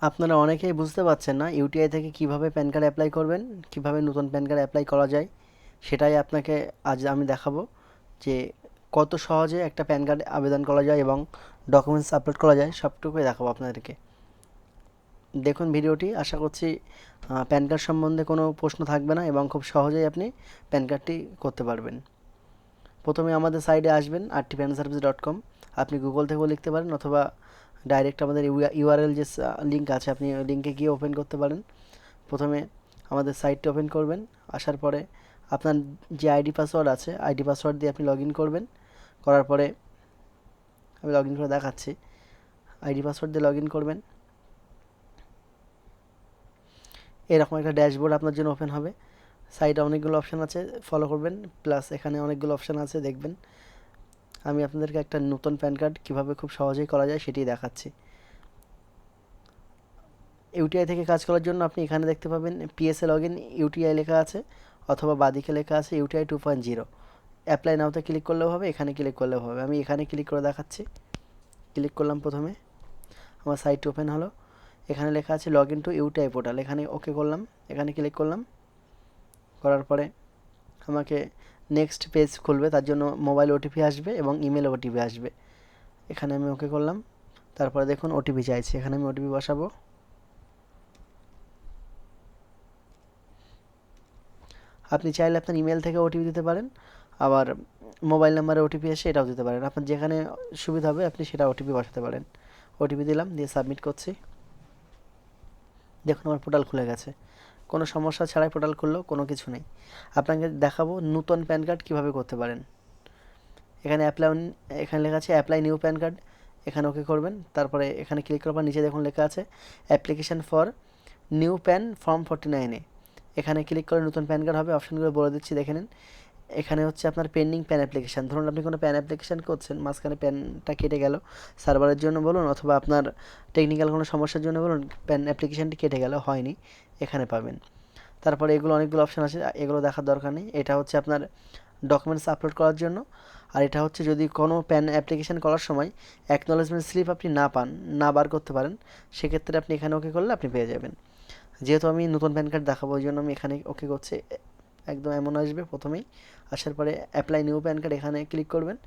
আপনারা অনেকেই বুঝতে পারছেন না ইউটিআই থেকে কিভাবে প্যান কার্ড অ্যাপ্লাই করবেন, কিভাবে নতুন প্যান কার্ড অ্যাপ্লাই করা যায়। সেটাই আপনাকে আজ আমি দেখাবো যে কত সহজে একটা প্যান কার্ড আবেদন করা যায় এবং ডকুমেন্টস আপলোড করা যায়, সবটুকুই দেখাবো আপনাদেরকে। দেখুন ভিডিওটি, আশা করছি প্যান কার্ড সম্বন্ধে কোনো প্রশ্ন থাকবে না এবং খুব সহজেই আপনি প্যান কার্ডটি করতে পারবেন। প্রথমে আমাদের সাইডে আসবেন rtpanservice.com। আপনি গুগল থেকেও লিখতে পারেন অথবা ডাইরেক্ট আমাদের ইউআরএল যে লিঙ্ক আছে আপনি ওই লিঙ্কে গিয়ে ওপেন করতে পারেন। প্রথমে আমাদের সাইটটি ওপেন করবেন। আসার পরে আপনার যে আইডি পাসওয়ার্ড আছে আইডি পাসওয়ার্ড দিয়ে আপনি লগ ইন করবেন। করার পরে আমি লগ ইন করে দেখাচ্ছি। আইডি পাসওয়ার্ড দিয়ে লগ ইন করবেন। এরকম একটা ড্যাশবোর্ড আপনার জন্য ওপেন হবে। সাইডে অনেকগুলো অপশান আছে, ফলো করবেন। প্লাস এখানে অনেকগুলো অপশান আছে, দেখবেন। আমি আপনাদেরকে একটা নতুন প্যান কার্ড কীভাবে খুব সহজেই করা যায় সেটি দেখাচ্ছি। ইউটিআই থেকে কাজ করার জন্য আপনি এখানে দেখতে পাবেন পিএসএ লগ ইন ইউটিআই লেখা আছে, অথবা বাদিকে লেখা আছে ইউটিআই 2.0। অ্যাপ্লাই নাওতে ক্লিক করলেও হবে, এখানে ক্লিক করলেও হবে। আমি এখানে ক্লিক করে দেখাচ্ছি। ক্লিক করলাম, প্রথমে আমার সাইট ওপেন হলো। এখানে লেখা আছে log in to UTI portal, এখানে ওকে করলাম। এখানে ক্লিক করলাম, করার পরে আমাকে নেক্সট পেজ খুলবে, তার জন্য মোবাইল ওটিপি আসবে এবং ইমেল ওটিপি আসবে। এখানে আমি ওকে করলাম। তারপরে দেখুন ওটিপি চাইছে, এখানে আমি ওটিপি বসাবো। আপনি চাইলে আপনার ইমেল থেকে ওটিপি দিতে পারেন, আবার মোবাইল নাম্বারে ওটিপি এসে এটাও দিতে পারেন। আপনার যেখানে সুবিধা হবে আপনি সেটা ওটিপি বসাতে পারেন। ওটিপি দিলাম, দিয়ে সাবমিট করছি। দেখুন আমার পোর্টাল খুলে গেছে, কোনো সমস্যা ছাড়াই পোর্টাল খুললো, কোনো কিছু নেই। আপনাকে দেখাবো নতুন প্যান কার্ড কীভাবে করতে পারেন। এখানে এখানে লেখা আছে অ্যাপ্লাই নিউ প্যান কার্ড, এখানে ওকে করবেন। তারপরে এখানে ক্লিক করার পর নিচে দেখুন লেখা আছে application for new pan form 49A। এখানে ক্লিক করে নতুন প্যান কার্ড হবে। অপশানগুলো বলে দিচ্ছি, দেখে নিন। এখানে হচ্ছে আপনার পেন্ডিং প্যান অ্যাপ্লিকেশান। ধরুন আপনি কোনো প্যান অ্যাপ্লিকেশান করছেন, মাঝখানে প্যানটা কেটে গেল, সার্ভারের জন্য বলুন অথবা আপনার টেকনিক্যাল কোনো সমস্যার জন্য বলুন, প্যান অ্যাপ্লিকেশানটি কেটে গেল, হয়নি, এখানে পাবেন। তারপরে এগুলো অনেকগুলো অপশান আছে, এগুলো দেখার দরকার নেই। এটা হচ্ছে আপনার ডকুমেন্টস আপলোড করার জন্য। আর এটা হচ্ছে যদি কোনো প্যান অ্যাপ্লিকেশান করার সময় অ্যাকনোলেজমেন্ট স্লিপ আপনি না পান, না বার করতে পারেন, সেক্ষেত্রে আপনি এখানে ওকে করলে আপনি পেয়ে যাবেন। যেহেতু আমি নতুন প্যান কার্ড দেখাবো ওই জন্য আমি এখানে ওকে করছি। একদম এমন আসবে প্রথমেই। আসার পরে অ্যাপ্লাই নিউ প্যান কার্ড, এখানে ক্লিক করবেন।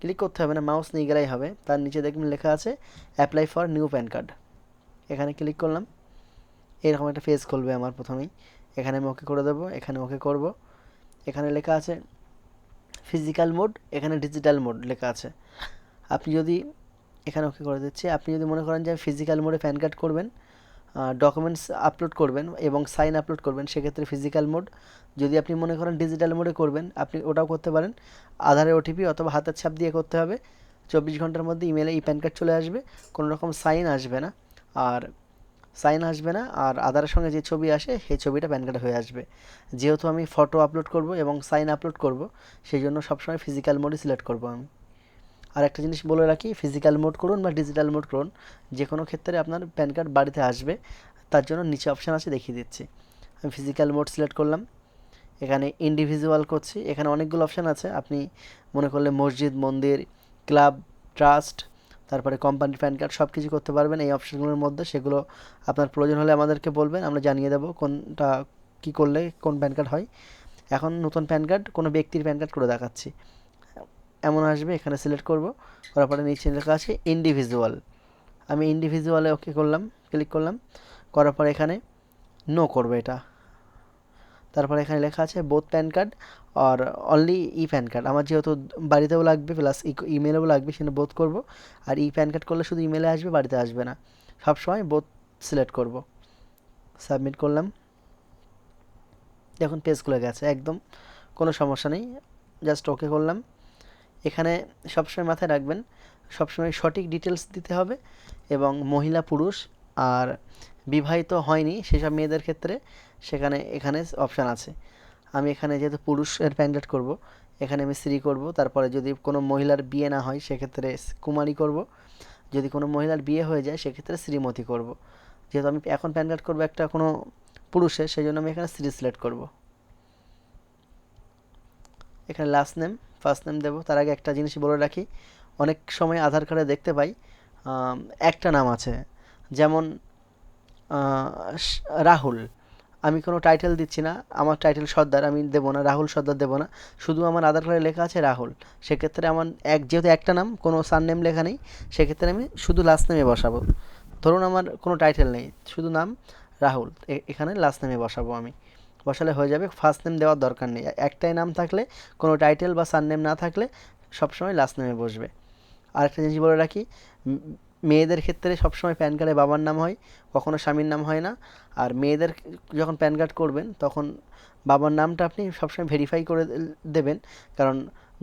ক্লিক করতে হবে না, মাউস নিয়ে গেলেই হবে। তার নিচে দেখবেন লেখা আছে apply for new pan card, এখানে ক্লিক করলাম। এরকম একটা পেজ খুলবে আমার প্রথমেই। এখানে আমি ওকে করে দেবো, এখানে ওকে করব। এখানে লেখা আছে ফিজিক্যাল মোড, এখানে ডিজিটাল মোড লেখা আছে। আপনি যদি এখানে ওকে করে দিচ্ছি, আপনি যদি মনে করেন যে ফিজিক্যাল মোডে প্যান কার্ড করবেন, ডকুমেন্টস আপলোড করবেন এবং সাইন আপলোড করবেন, সেক্ষেত্রে ফিজিক্যাল মোড। যদি আপনি মনে করেন ডিজিটাল মোডে করবেন, আপনি ওটাও করতে পারেন। আধারের ওটিপি অথবা হাতের ছাপ দিয়ে করতে হবে। 24 ঘন্টার মধ্যে ইমেলে এই প্যান কার্ড চলে আসবে, কোনো রকম সাইন আসবে না। আর আর আধারের সঙ্গে যে ছবি আসে সেই ছবিটা প্যান কার্ডে হয়ে আসবে। যেহেতু আমি ফটো আপলোড করব এবং সাইন আপলোড করব, সেই জন্য সবসময় ফিজিক্যাল মোডই সিলেক্ট করব আমি। আর একটা জিনিস বলে রাখি, ফিজিক্যাল মোড করুন বা ডিজিটাল মোড করুন, যে কোনো ক্ষেত্রে আপনার প্যান কার্ড বাড়িতে আসবে। তার জন্য নিচে অপশান আছে, দেখিয়ে দিচ্ছি। আমি ফিজিক্যাল মোড সিলেক্ট করলাম। এখানে ইন্ডিভিজুয়াল করছি। এখানে অনেকগুলো অপশান আছে, আপনি মনে করলে মসজিদ, মন্দির, ক্লাব, ট্রাস্ট, তারপরে কোম্পানির প্যান কার্ড সব কিছু করতে পারবেন এই অপশানগুলোর মধ্যে। সেগুলো আপনার প্রয়োজন হলে আমাদেরকে বলবেন, আমরা জানিয়ে দেবো কোনটা কী করলে কোন প্যান কার্ড হয়। এখন নতুন প্যান কার্ড কোনো ব্যক্তির প্যান কার্ড করে দেখাচ্ছি। এমন আসবে, এখানে সিলেক্ট করব। করার পরে নিচে লেখা আছে ইন্ডিভিজুয়াল, আমি ইন্ডিভিজুয়ালে ওকে করলাম, ক্লিক করলাম। করার পর এখানে নো করবো এটা। তারপরে এখানে লেখা আছে বোথ প্যান কার্ড আর অনলি ই প্যান কার্ড। আমার যেহেতু বাড়িতেও লাগবে প্লাস ইমেলেও লাগবে, সেটা বোথ করব। আর ই প্যান কার্ড করলে শুধু ইমেলে আসবে, বাড়িতে আসবে না। সবসময় বোথ সিলেক্ট করব। সাবমিট করলাম। দেখুন পেজ খুলে গেছে, একদম কোনো সমস্যা নেই। জাস্ট ওকে করলাম। এখানে সবসময় মাথায় রাখবেন, সবসময় সঠিক ডিটেলস দিতে হবে। এবং মহিলা, পুরুষ আর বিবাহিত হয়নি সেসব মেয়েদের ক্ষেত্রে এখানে অপশান আছে। আমি এখানে যেহেতু পুরুষের প্যান কার্ড করবো, এখানে আমি শ্রী করব। তারপরে যদি কোনো মহিলার বিয়ে না হয় সেক্ষেত্রে কুমারী করব। যদি কোনো মহিলার বিয়ে হয়ে যায় সেক্ষেত্রে শ্রীমতী করব। যেহেতু আমি এখন প্যান কার্ড করবো একটা কোনো পুরুষের, সেই জন্য আমি এখানে শ্রী সিলেক্ট করব। এখানে লাস্ট নেম, ফার্স্ট নেম দেবো। তার আগে একটা জিনিস বলে রাখি, অনেক সময় আধার কার্ডে দেখতে পাই একটা নাম আছে। যেমন রাহুল, আমি কোনো টাইটেল দিচ্ছি না, আমার টাইটেল সর্দার আমি দেবো না, রাহুল সর্দার দেবো না, শুধু আমার আধার কার্ডে লেখা আছে রাহুল। সেক্ষেত্রে আমার যেহেতু একটা নাম, কোনো সারনেম লেখা নেই, সেক্ষেত্রে আমি শুধু লাস্ট নেমে বসাবো। ধরুন আমার কোনো টাইটেল নেই, শুধু নাম রাহুল, এখানে লাস্ট নেমে বসাবো আমি, বসালে হয়ে যাবে, ফার্স্ট নেম দেওয়ার দরকার নেই। একটাই নাম থাকলে, কোনো টাইটেল বা সারনেম না থাকলে সবসময় লাস্ট নেমে বসবে। আরেকটা জিনিস বলে রাখি, মেয়েদের ক্ষেত্রে সবসময় প্যান কার্ডে বাবার নাম হয়, কখনো স্বামীর নাম হয় না। আর মেয়েদের যখন প্যান কার্ড করবেন তখন বাবার নামটা আপনি সবসময় ভেরিফাই করে দেবেন, কারণ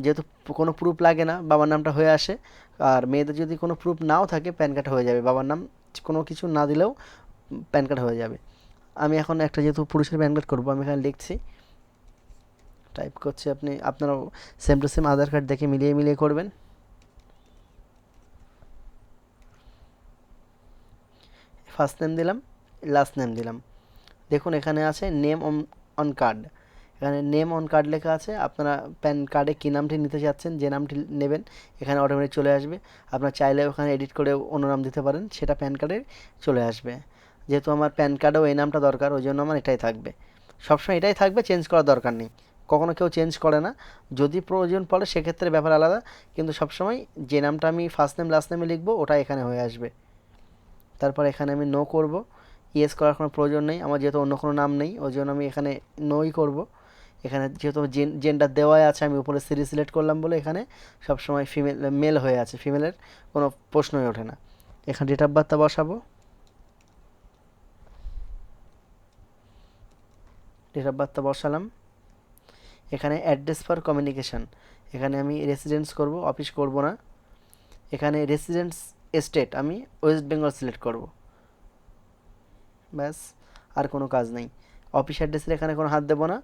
যেহেতু কোনো প্রুফ লাগে না, বাবার নামটা হয়ে আসে। আর মেয়েদের যদি কোনো প্রুফ নাও থাকে, প্যান কার্ড হয়ে যাবে, বাবার নাম কোনো কিছু না দিলেও প্যান কার্ড হয়ে যাবে। আমি এখন একটা যেহেতু পুরুষের প্যান কার্ড করবো, আমি এখানে লিখছি, টাইপ করছি, আপনারাও same to same Aadhaar card দেখে মিলিয়ে মিলিয়ে করবেন। ফার্স্ট নেম দিলাম, লাস্ট নেম দিলাম। দেখুন এখানে আছে নেম অন কার্ড, এখানে নেম অন কার্ড লেখা আছে। আপনারা প্যান কার্ডে কী নামটি নিতে চাচ্ছেন, যে নামটি নেবেন এখানে অটোমেটিক চলে আসবে। আপনার চাইলে ওখানে এডিট করে অন্য নাম দিতে পারেন, সেটা প্যান কার্ডে চলে আসবে। যেহেতু আমার প্যান কার্ডেও এই নামটা দরকার, ওই জন্য আমার এটাই থাকবে, সবসময় এটাই থাকবে, চেঞ্জ করার দরকার নেই। কখনো কেউ চেঞ্জ করে না, যদি প্রয়োজন পড়ে সেক্ষেত্রে ব্যাপার আলাদা, কিন্তু সবসময় যে নামটা আমি ফার্স্ট নেম লাস্ট নেমে লিখবো ওটা এখানে হয়ে আসবে। তারপর এখানে আমি নো করব, ইয়েস করার কোনো প্রয়োজন নেই, আমার যেহেতু অন্য কোনো নাম নেই, ওই জন্য আমি এখানে নোই করব। এখানে যেহেতু জেন্ডার দেওয়াই আছে, আমি উপরে সিরিজ সিলেক্ট করলাম বলে এখানে সবসময় মেল হয়ে আছে, ফিমেলের কোনো প্রশ্নই ওঠে না। এখানে ডেট অফ বার্থটা বসাবো, ডেট অফ বার্থটা বসালাম। এখানে অ্যাড্রেস ফর কমিউনিকেশান, এখানে আমি রেসিডেন্স করব, অফিস করব না। এখানে রেসিডেন্স স্টেট আমি ওয়েস্ট বেঙ্গল সিলেক্ট করব, ব্যাস, আর কোনো কাজ নেই। অফিস অ্যাড্রেসের এখানে কোনো হাত দেবো না,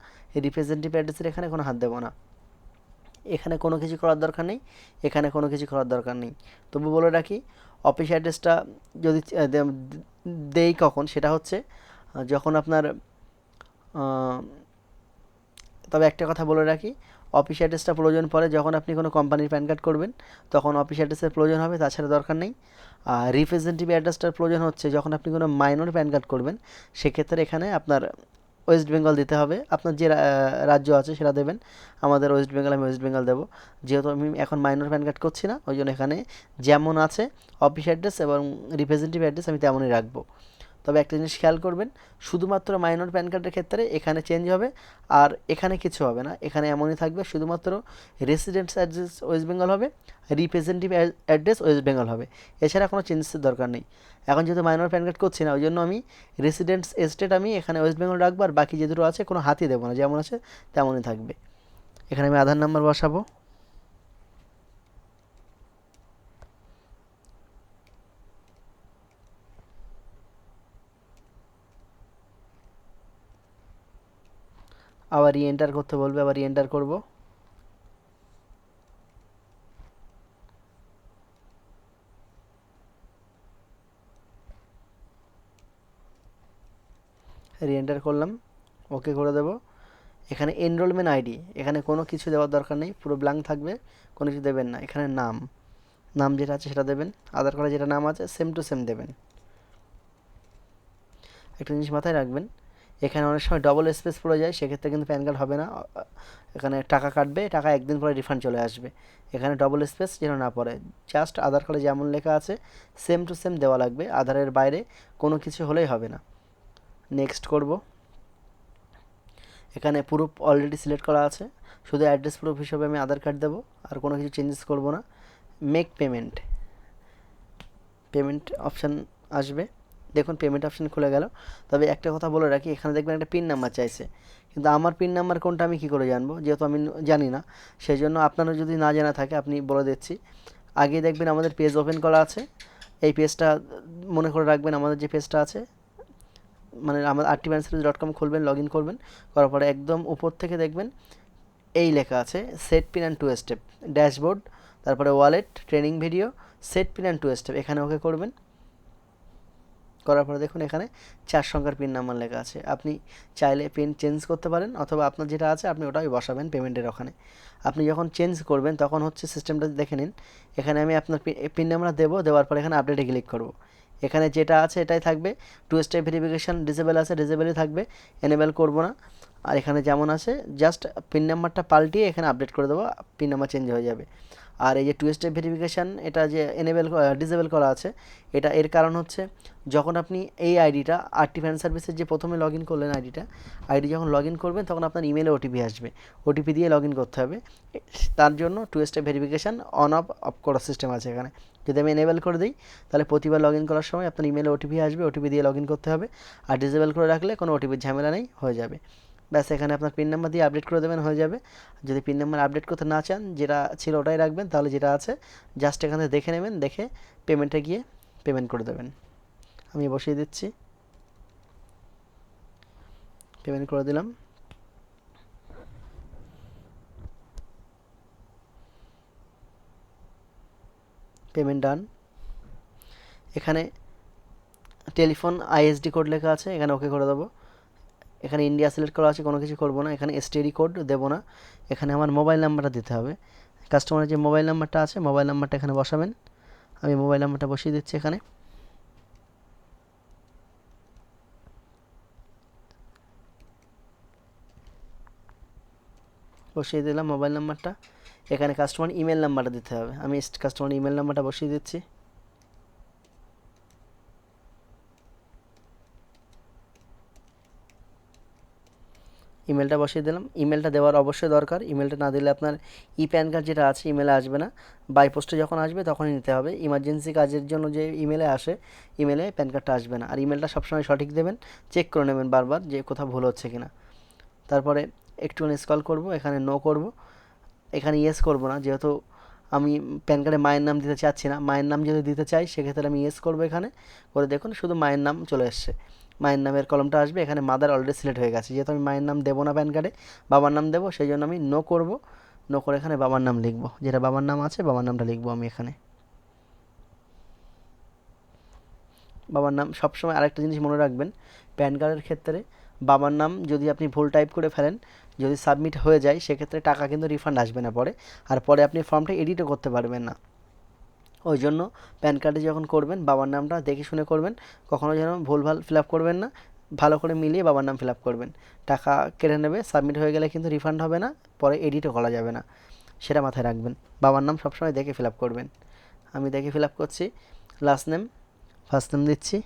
রিপ্রেজেন্টেটিভ অ্যাড্রেসের এখানে কোনো হাত দেবো না। এখানে কোনো কিছু করার দরকার নেই, এখানে কোনো কিছু করার দরকার নেই। তবু বলে রাখি, অফিস অ্যাড্রেসটা যদি দেই কখন, সেটা হচ্ছে যখন আপনার, তবে একটা কথা বলে রাখি, অফিস অ্যাড্রেসটা প্রয়োজন পড়ে যখন আপনি কোনো কোম্পানির প্যান কার্ড করবেন, তখন অফিস অ্যাড্রেসের প্রয়োজন হবে, তাছাড়া দরকার নেই। আর রিপ্রেজেন্টেটিভ অ্যাড্রেসটার প্রয়োজন হচ্ছে যখন আপনি কোনো মাইনর প্যান কার্ড করবেন, সেক্ষেত্রে এখানে আপনার ওয়েস্ট বেঙ্গল দিতে হবে, আপনার যে রাজ্য আছে সেটা দেবেন। আমাদের ওয়েস্ট বেঙ্গল, আমি ওয়েস্ট বেঙ্গল দেবো, যেহেতু আমি এখন মাইনর প্যান কার্ড করছি না, ওই জন্য এখানে যেমন আছে অফিস অ্যাড্রেস এবং রিপ্রেজেন্টেটিভ অ্যাড্রেস আমি তেমনই রাখবো। তবে একটা জিনিস খেয়াল করবেন, শুধুমাত্র মাইনর প্যান কার্ডের ক্ষেত্রে এখানে চেঞ্জ হবে, আর এখানে কিছু হবে না, এখানে এমনই থাকবে, শুধুমাত্র রেসিডেন্স অ্যাড্রেস ওয়েস্ট বেঙ্গল হবে, রিপ্রেজেন্টেটিভ অ্যাড্রেস ওয়েস্ট বেঙ্গল হবে, এছাড়া কোনো চেঞ্জেসের দরকার নেই। এখন যেহেতু মাইনর প্যান কার্ড করছি না, ওই জন্য আমি রেসিডেন্স স্টেট আমি এখানে ওয়েস্ট বেঙ্গল রাখবো, আর বাকি যে দুটো আছে কোনো হাতই দেবো না, যেমন আছে তেমনই থাকবে। এখানে আমি আধার নাম্বার বসাবো, আবার এন্টার করতে বলবে, আবার এন্টার করব। রিএন্টার করলাম, ওকে করে দেবো। এখানে এনরোলমেন্ট আইডি, এখানে কোনো কিছু দেওয়ার দরকার নেই, পুরো ব্ল্যাঙ্ক থাকবে, কোনো কিছু দেবেন না। এখানে নাম, নাম যেটা আছে সেটা দেবেন, আধার কার্ডে যেটা নাম আছে সেম টু সেম দেবেন। একটা জিনিস মাথায় রাখবেন, এখানে অনেক সময় ডবল স্পেস পড়ে যায়, সেক্ষেত্রে কিন্তু প্যান কার্ড হবে না, এখানে টাকা কাটবে, টাকা একদিন পরে রিফান্ড চলে আসবে। এখানে ডবল স্পেস যেন না পড়ে, জাস্ট আধার কার্ডে যেমন লেখা আছে সেম টু সেম দেওয়া লাগবে, আধারের বাইরে কোনো কিছু হলেই হবে না। নেক্সট করব। এখানে প্রুফ অলরেডি সিলেক্ট করা আছে, শুধু অ্যাড্রেস প্রুফ হিসেবে আমি আধার কার্ড দেবো, আর কোনো কিছু চেঞ্জেস করব না। মেক পেমেন্ট, পেমেন্ট অপশান আসবে, দেখুন পেমেন্ট অপশান খুলে গেল। তবে একটা কথা বলে রাখি, এখানে দেখবেন একটা পিন নাম্বার চাইছে, কিন্তু আমার পিন নাম্বার কোনটা আমি কী করে জানবো, যেহেতু আমি জানি না। সেই জন্য আপনারা যদি না জানা থাকে, আপনি বলে দিচ্ছি, আগে দেখবেন আমাদের পেজ ওপেন করা আছে, এই পেজটা মনে করে রাখবেন, আমাদের যে পেজটা আছে, মানে আমার rtbanservice.com খুলবেন, লগ ইন করবেন, করার পরে একদম উপর থেকে দেখবেন এই লেখা আছে set pin and two step, dashboard, তারপরে wallet, training video, set pin and two step, এখানে ওকে করবেন। করার পরে দেখুন এখানে 4 সংখ্যার পিন নাম্বার লেখা আছে, আপনি চাইলে পিন চেঞ্জ করতে পারেন, অথবা আপনার যেটা আছে আপনি ওটাই বসাবেন পেমেন্টের ওখানে। আপনি যখন চেঞ্জ করবেন তখন হচ্ছে সিস্টেমটা দেখে নিন, এখানে আমি আপনার পিন নাম্বার দেবো, দেওয়ার পরে এখানে আপডেটে ক্লিক করব। এখানে যেটা আছে এটাই থাকবে। টু স্টেপ ভেরিফিকেশান ডিসেবল আছে, ডিসেবলই থাকবে, এনেবেল করব না। আর এখানে যেমন আছে জাস্ট পিন নাম্বারটা পাল্টিয়ে এখানে আপডেট করে দেবো, পিন নাম্বার চেঞ্জ হয়ে যাবে। আর এই যে টু স্টেপ ভেরিফিকেশান এটা যে এনেবেল ডিসেবল করা আছে, এটা এর কারণ হচ্ছে যখন আপনি এই আইডিটা আরটি ফ্যান সার্ভিসের যে প্রথমে লগ ইন করলেন আইডি যখন লগ ইন করবেন তখন আপনার ইমেলে ওটিপি আসবে, ওটিপি দিয়ে লগ ইন করতে হবে। তার জন্য two step verification on off করার সিস্টেম আছে এখানে। যদি আমি এনেবেল করে দিই তাহলে প্রতিবার লগ ইন করার সময় আপনার ইমেলে ওটিপি আসবে, ওটিপি দিয়ে লগ ইন করতে হবে। আর ডিসেবল করে রাখলে কোনো ওটিপির ঝামেলা নেই, হয়ে যাবে। ব্যাস এখানে আপনার পিন নাম্বার দিয়ে আপডেট করে দেবেন, হয়ে যাবে। যদি পিন নাম্বার আপডেট করতে না চান, যেটা ছিল ওটাই রাখবেন, তাহলে যেটা আছে জাস্ট এখানে দেখে নেবেন, দেখে পেমেন্টে গিয়ে পেমেন্ট করে দেবেন। আমি বসিয়ে দিচ্ছি, পেমেন্ট করে দিলাম। পেমেন্ট ডান। এখানে টেলিফোন আইএসডি কোড লেখা আছে, এখানে ওকে করে দেবো। এখানে ইন্ডিয়া সিলেক্ট করা আছে, কোনো কিছু করবো না। এখানে এসটিডি কোড দেবো না। এখানে আমার মোবাইল নাম্বারটা দিতে হবে, কাস্টমারের যে মোবাইল নাম্বারটা আছে মোবাইল নাম্বারটা এখানে বসাবেন। আমি মোবাইল নাম্বারটা বসিয়ে দিচ্ছি এখানে। বসিয়ে দিলাম মোবাইল নাম্বারটা। এখানে কাস্টমার ইমেল নাম্বারটা দিতে হবে, আমি কাস্টমার ইমেল নাম্বারটা বসিয়ে দিচ্ছি। ইমেলটা বসিয়ে দিলাম। ইমেলটা দেওয়ার অবশ্যই দরকার, ইমেলটা না দিলে আপনার প্যান কার্ড যেটা আছে ইমেলে আসবে না, বাই পোস্টে যখন আসবে তখনই নিতে হবে। ইমার্জেন্সি কাজের জন্য যে ইমেলে আসে, ইমেলে প্যান কার্ডটা আসবে না। আর ইমেলটা সবসময় সঠিক দেবেন, চেক করে নেবেন বারবার যে কোথাও ভুল হচ্ছে কিনা। তারপরে একটুখানি স্ক্রল করব, এখানে নো করব, এখানে ইয়েস করব না, যেহেতু আমি প্যান কার্ডে মায়ের নাম দিতে চাচ্ছি না। মায়ের নাম যদি দিতে চাই সেক্ষেত্রে আমি ইয়েস করব, এখানে করে দেখুন শুধু মায়ের নাম চলে এসছে, মায়ের নামের কলমটা আসবে। এখানে মাদার অলরেডি সিলেক্ট হয়ে গেছে, যেহেতু আমি মায়ের নাম দেবো না প্যান কার্ডে, বাবার নাম দেবো, সেই জন্য আমি নো করব। নো করে এখানে বাবার নাম লিখবো, যেটা বাবার নাম আছে বাবার নামটা লিখবো আমি এখানে। বাবার নাম সবসময় আরেকটা জিনিস মনে রাখবেন, প্যান কার্ডের ক্ষেত্রে বাবার নাম যদি আপনি ভুল টাইপ করে ফেলেন, যদি সাবমিট হয়ে যায় সেক্ষেত্রে টাকা কিন্তু রিফান্ড আসবে না পরে, আর পরে আপনি ফর্মটা এডিটও করতে পারবেন না। ওই জন্য প্যান কার্ডে যখন করবেন বাবার নামটা দেখে শুনে করবেন, কখনও যেন ভুলভাল ফিল আপ করবেন না, ভালো করে মিলিয়ে বাবার নাম ফিল আপ করবেন। টাকা কেটে নেবে, সাবমিট হয়ে গেলে কিন্তু রিফান্ড হবে না, পরে এডিটও করা যাবে না, সেটা মাথায় রাখবেন। বাবার নাম সবসময় দেখে ফিল আপ করবেন। আমি দেখে ফিল আপ করছি। লাস্ট নেম, ফার্স্ট নেম দিচ্ছি।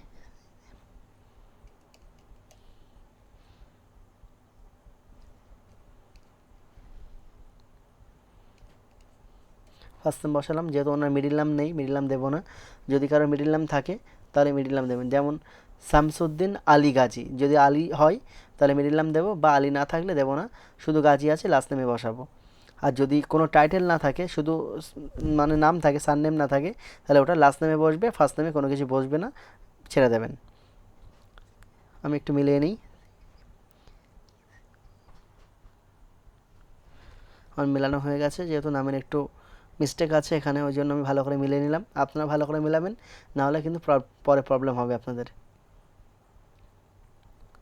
ফার্স্ট নেম বসালাম, যেহেতু ওনার মিডিল নাম নেই মিডিল নাম দেবো না। যদি কারো মিডিল নাম থাকে তাহলে মিডিল নাম দেবেন, যেমন শামসুদ্দিন আলী গাজী, যদি আলী হয় তাহলে মিডিল নাম দেবো, বা আলী না থাকলে দেবো না, শুধু গাজী আছে লাস্ট নেমে বসাবো। আর যদি কোনো টাইটেল না থাকে, শুধু মানে নাম থাকে, সার নেম না থাকে, তাহলে ওটা লাস্ট নেমে বসবে, ফার্স্ট নেমে কোনো কিছু বসবে না, ছেড়ে দেবেন। আমি একটু মিলিয়ে নিই। আমার মেলানো হয়ে গেছে, যেহেতু নামের একটু মিস্টেক আছে এখানে, ওই জন্য আমি ভালো করে মিলিয়ে নিলাম। আপনারা ভালো করে মিলাবেন, নাহলে কিন্তু পরে প্রবলেম হবে আপনাদের।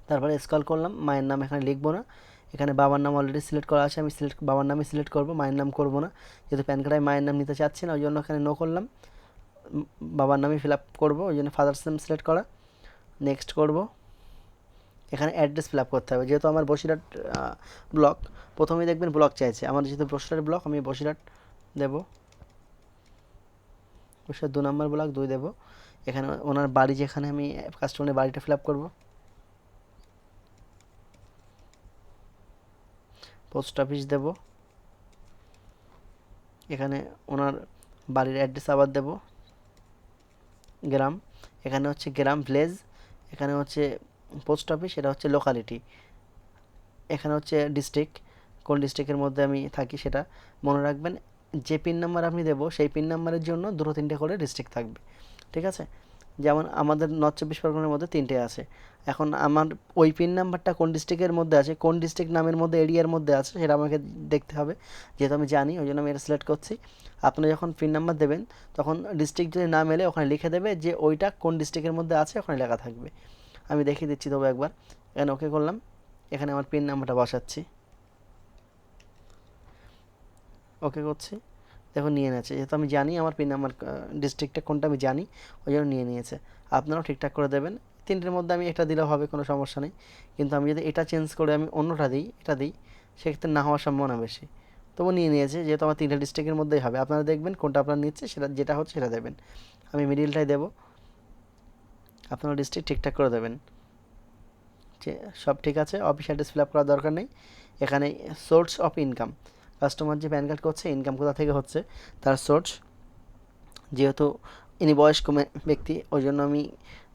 তারপরে স্ক্রল করলাম, মায়ের নাম এখানে লিখবো না, এখানে বাবার নাম অলরেডি সিলেক্ট করা আছে, আমি বাবার নামে সিলেক্ট করব, মায়ের নাম করব না, যেহেতু প্যান কার্ডে মায়ের নাম নিতে চাচ্ছি না, ওই জন্য এখানে নো করলাম। বাবার নামই ফিল আপ করবো, ওই জন্য ফাদার্স নেম সিলেক্ট করা। নেক্সট করব। এখানে অ্যাড্রেস ফিল আপ করতে হবে, যেহেতু আমার বসিরহাট ব্লক, প্রথমেই দেখবেন ব্লক চাইছে আমার, যেহেতু বসিরহাট ব্লক আমি বসিরহাট দেব, বসিরহাট 2 নম্বর ব্লক 2 দেব। এখানে ওনার বাড়ি যেখানে, আমি কাস্টমারের বাড়িটা ফিল আপ করবো। পোস্ট অফিস দেব, এখানে ওনার বাড়ির অ্যাড্রেস আবার দেব। গ্রাম, এখানে হচ্ছে গ্রাম ভিলেজ, এখানে হচ্ছে পোস্ট অফিস, এটা হচ্ছে লোকালিটি। এখানে হচ্ছে ডিস্ট্রিক্ট, কোন ডিস্ট্রিক্টের মধ্যে আমি থাকি সেটা মনে রাখবেন। যে পিন নাম্বার আপনি দেবো সেই পিন নাম্বারের জন্য 2-3টে করে ডিস্ট্রিক্ট থাকবে, ঠিক আছে? যেমন আমাদের নর্থ 24 পরগনার মধ্যে 3টে আছে। এখন আমার ওই পিন নাম্বারটা কোন ডিস্ট্রিক্টের মধ্যে আছে, কোন ডিস্ট্রিক্ট নামের মধ্যে এরিয়ার মধ্যে আছে সেটা আমাকে দেখতে হবে, যেহেতু আমি জানি ওই জন্য আমি এটা সিলেক্ট করছি। আপনি যখন পিন নাম্বার দেবেন তখন ডিস্ট্রিক্ট যদি না মেলে ওখানে লিখে দেবে যে ওইটা কোন ডিস্ট্রিক্টের মধ্যে আছে, ওখানে লেখা থাকবে। আমি দেখিয়ে দিচ্ছি তবে একবার। এখানে ওকে করলাম, এখানে আমার পিন নাম্বারটা বসাচ্ছি, ওকে করছি। দেখুন নিয়ে নিয়েছে, যেহেতু আমি জানি আমার পিন নাম্বার ডিস্ট্রিক্টটা কোনটা আমি জানি, ওই জন্য নিয়ে নিয়েছে। আপনারাও ঠিকঠাক করে দেবেন। তিনটের মধ্যে আমি এটা দিলেও হবে, কোনো সমস্যা নেই। কিন্তু আমি যদি এটা চেঞ্জ করে আমি অন্যটা দিই, এটা দিই, সেক্ষেত্রে না হওয়ার সম্ভাবনা বেশি। তবু নিয়ে নিয়েছে, যেহেতু আমার 3টা ডিস্ট্রিক্টের মধ্যেই হবে। আপনারা দেখবেন কোনটা আপনার নিচ্ছে, সেটা যেটা হচ্ছে সেটা দেবেন। আমি মিডিলটাই দেবো, আপনারা ডিস্ট্রিক্ট ঠিকঠাক করে দেবেন। যে সব ঠিক আছে, অফিস অ্যাড্রেস ফিল আপ করার দরকার নেই। এখানে সোর্স অফ ইনকাম, কাস্টমার যে প্যান কার্ড করছে ইনকাম কোথা থেকে হচ্ছে তার সোর্স, যেহেতু ইনি বয়স্ক ব্যক্তি, ওই জন্য আমি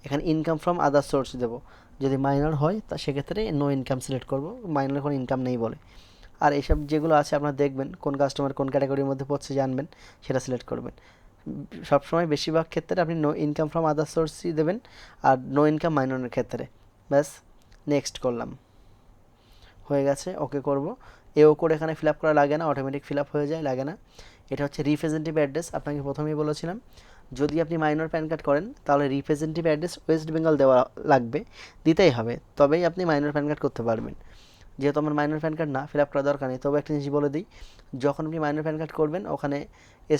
এখানে ইনকাম ফ্রম আদার সোর্স দেবো। যদি মাইনর হয় তা সেক্ষেত্রে নো ইনকাম সিলেক্ট করব, মাইনর কোনো ইনকাম নেই বলে। আর এইসব যেগুলো আছে আপনারা দেখবেন কোন কাস্টমার কোন ক্যাটাগরির মধ্যে পড়ছে জানবেন, সেটা সিলেক্ট করবেন। সবসময় বেশিরভাগ ক্ষেত্রে আপনি নো ইনকাম ফ্রম আদার সোর্সই দেবেন, আর নো ইনকাম মাইনরের ক্ষেত্রে। ব্যাস, নেক্সট করলাম, হয়ে গেছে, ওকে করব। এও করে এখানে ফিল আপ করা লাগে না, অটোমেটিক ফিল আপ হয়ে যায়, লাগে না। এটা হচ্ছে রিপ্রেজেন্টেটিভ অ্যাড্রেস, আপনাকে প্রথমেই বলেছিলাম যদি আপনি মাইনর প্যান কার্ড করেন তাহলে রিপ্রেজেন্টেটিভ অ্যাড্রেস ওয়েস্ট বেঙ্গল দেওয়া লাগবে, দিতেই হবে, তবেই আপনি মাইনর প্যান কার্ড করতে পারবেন। যেহেতু আমার মাইনর প্যান কার্ড না, ফিল আপ করা দরকার নেই। তবে একটা জিনিস বলে দিই, যখন আপনি মাইনর প্যান কার্ড করবেন ওখানে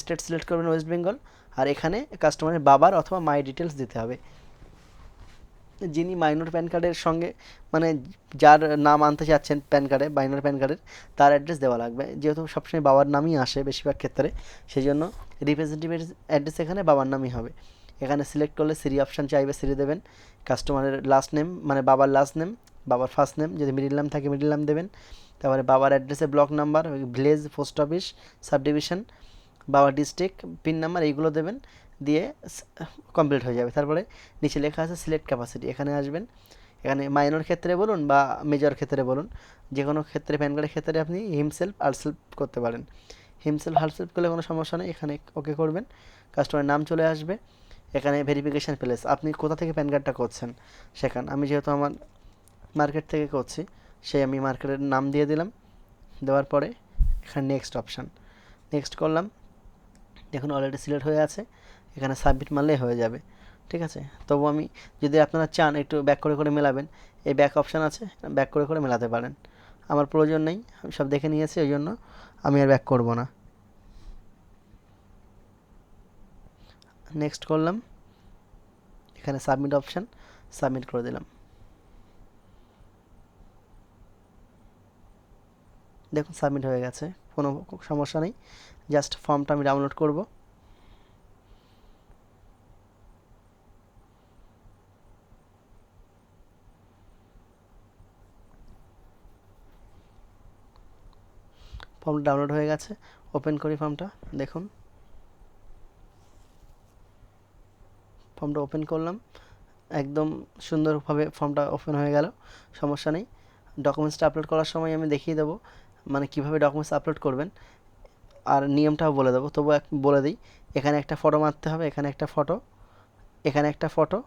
স্টেট সিলেক্ট করবেন ওয়েস্ট বেঙ্গল, আর এখানে কাস্টমারের বাবার অথবা মায়ের ডিটেলস দিতে হবে। যিনি মাইনর প্যান কার্ডের সঙ্গে মানে যার নাম আনতে চাচ্ছেন প্যান কার্ডে, মাইনর প্যান কার্ডের, তার অ্যাড্রেস দেওয়া লাগবে। যেহেতু সবসময় বাবার নামই আসে বেশিরভাগ ক্ষেত্রে, সেই জন্য রিপ্রেজেন্টেটিভ অ্যাড্রেস এখানে বাবার নামই হবে। এখানে সিলেক্ট করলে সিরি অপশান চাইবে, সিরি দেবেন। কাস্টমারের লাস্ট নেম মানে বাবার লাস্ট নেম, বাবার ফার্স্ট নেম, যদি মিডিল নাম থাকে মিডিল নাম দেবেন। তারপরে বাবার অ্যাড্রেসে block number, village, post office, sub division, বাবার ডিস্ট্রিক্ট, পিন নাম্বার, এইগুলো দেবেন, দিয়ে কমপ্লিট হয়ে যাবে। তারপরে নিচে লেখা আছে সিলেক্ট ক্যাপাসিটি, এখানে আসবেন। এখানে মাইনর ক্ষেত্রে বলুন বা মেজর ক্ষেত্রে বলুন, যে কোনো ক্ষেত্রে প্যান কার্ডের ক্ষেত্রে আপনি হিমসেলফ আলসেলফ করতে পারেন। হিমসেলফ হালসেলফ করলে কোনো সমস্যা নেই, এখানে ওকে করবেন। কাস্টমারের নাম চলে আসবে। এখানে ভেরিফিকেশান প্লেস, আপনি কোথা থেকে প্যান কার্ডটা করছেন সেখানে। আমি যেহেতু আমার মার্কেট থেকে করছি, সেই আমি মার্কেটের নাম দিয়ে দিলাম। দেওয়ার পরে এখানে নেক্সট অপশান, নেক্সট করলাম। দেখুন অলরেডি সিলেক্ট হয়ে আছে, এখানে সাবমিট মারলেই হয়ে যাবে, ঠিক আছে। তবু আমি যদি আপনারা চান একটু ব্যাক করে করে মেলাবেন, এই ব্যাক অপশান আছে, ব্যাক করে করে মেলাতে পারেন। আমার প্রয়োজন নেই, আমি সব দেখে নিয়েছি, ওই জন্য আমি আর ব্যাক করব না। নেক্সট করলাম, এখানে সাবমিট অপশান, সাবমিট করে দিলাম। দেখুন সাবমিট হয়ে গেছে, কোনো সমস্যা নেই। জাস্ট ফর্মটা আমি ডাউনলোড করব। ফর্মটা ডাউনলোড হয়ে গেছে, ওপেন করি ফর্মটা। দেখুন ফর্মটা ওপেন করলাম, একদম সুন্দরভাবে ফর্মটা ওপেন হয়ে গেল, সমস্যা নেই। ডকুমেন্টসটা আপলোড করার সময় আমি দেখিয়ে দেবো মানে কীভাবে ডকুমেন্টস আপলোড করবেন, আর নিয়মটাও বলে দেবো। তবু বলে দিই, এখানে একটা ফটো মারতে হবে, এখানে একটা ফটো, এখানে একটা ফটো,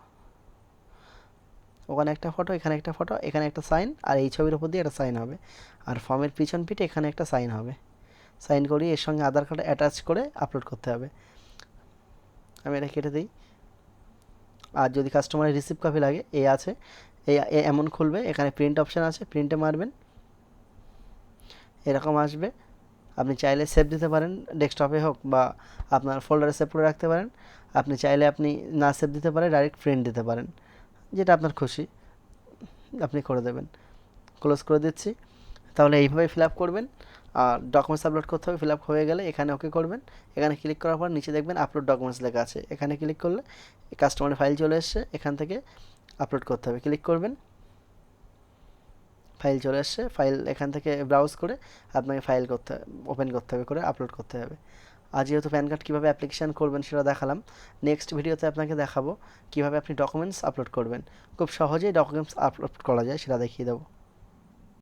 ওখানে একটা ফটো, এখানে একটা ফটো, এখানে একটা সাইন, আর এই ছবির উপর দিয়ে একটা সাইন হবে। আর ফর্মের পিছন পিঠে এখানে একটা সাইন হবে। সাইন করিয়ে এর সঙ্গে আধার কার্ড অ্যাটাচ করে আপলোড করতে হবে। আমি এটা কেটে দিই। আর যদি কাস্টমারের রিসিভ কপি লাগে, আছে এমন খুলবে, এখানে প্রিন্ট অপশান আছে, প্রিন্টে মারবেন, এরকম আসবে। আপনি চাইলে সেভ দিতে পারেন, ডেস্কটপে হোক বা আপনার ফোল্ডারে সেভ করে রাখতে পারেন। আপনি চাইলে আপনি না সেভ দিতে পারেন, ডাইরেক্ট প্রিন্ট দিতে পারেন, যেটা আপনার খুশি আপনি করে দেবেন। ক্লোজ করে দিচ্ছি। তাহলে এইভাবে ফিল আপ করবেন। আর ডকুমেন্টস আপলোড করতে হবে, ফিল আপ হয়ে গেলে এখানে ওকে করবেন। এখানে ক্লিক করার পর নিচে দেখবেন আপলোড ডকুমেন্টস লেখা আছে, এখানে ক্লিক করলে কাস্টমারের ফাইল চলে এসছে, এখান থেকে আপলোড করতে হবে, ক্লিক করবেন। ফাইল চলে আসছে, ফাইল এখান থেকে ব্রাউজ করে আপনাকে ফাইল করতে ওপেন করতে হবে, করে আপলোড করতে হবে। আর যেহেতু প্যান কার্ড কীভাবে অ্যাপ্লিকেশান করবেন সেটা দেখালাম, নেক্সট ভিডিওতে আপনাকে দেখাবো কীভাবে আপনি ডকুমেন্টস আপলোড করবেন। খুব সহজেই ডকুমেন্টস আপলোড করা যায় সেটা দেখিয়ে দেবো।